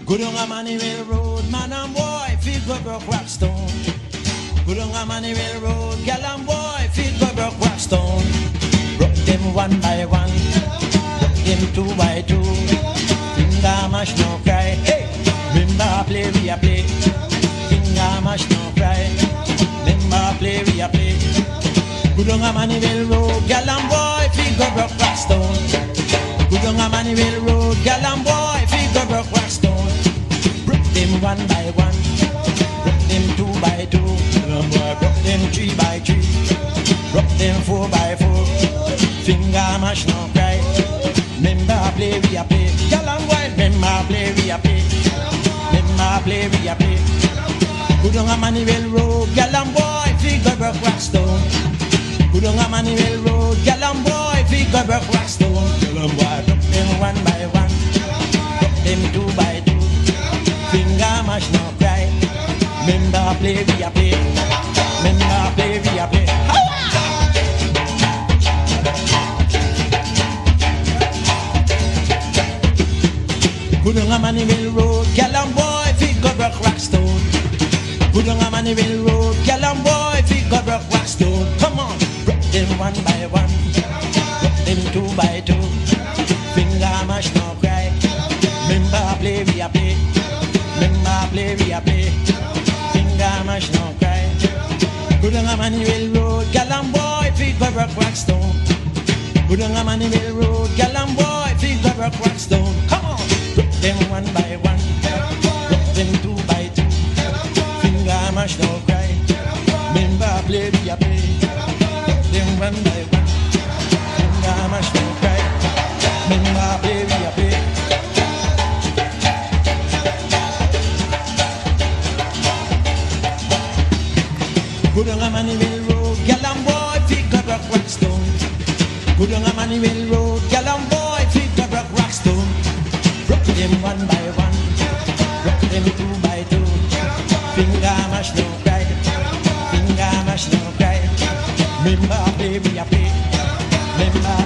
Go down a Manuel road, man and boy, feel go broke rock stone. Go down a Manuel road, gal and boy, feel go broke rock stone. Broke them one by one, broke them two by two. Finger mash no cry, hey. Remember play we a play. Finger mash no cry. Remember play we a play. Go down a Manuel road, gal and boy, feel go broke rock stone. Go down a Manuel road, gal and boy, feel go broke rock stone. Broke them one by one, broke them two by two, broke them three by three, broke them four by four. Finger mash no cry. Remember play we a play. Gal and boy, remember play we a play. Remember play we a play. Go down a Manuel road, gal and boy, figure broke rock stone. Go down a Manuel road, gal and boy, figure broke rock stone. Gal and boy, broke them one by one, broke them two by two. Finger mash no cry. Remember play we a play. Remember play we a play. Go down a Manuel road, gal and boy, figure broke rock stone. Go down a Manuel road, gal and boy, figure broke rock stone. Come on, broke them one by one, broke them two by two. Finger mash no cry. Remember play we a play. Remember play we a play. Finger mash no cry. Go down a Manuel road, gal and boy, figure broke rock stone. Go down a Manuel road, gal and boy, figure broke rock stone. Come on, broke them one by one, broke them two by two. Finger mash no cry. Remember play we a play. Broke them one by one. Finger mash no cry. Remember play we a play. Go down a Manuel road, gal and boy, figure broke rock stone. Go down a Manuel road, gal and boy, figure broke rock stone. Broke them one by one, broke them two by two. Finger mash no cry, finger mash no cry. Remember play we a play. Remember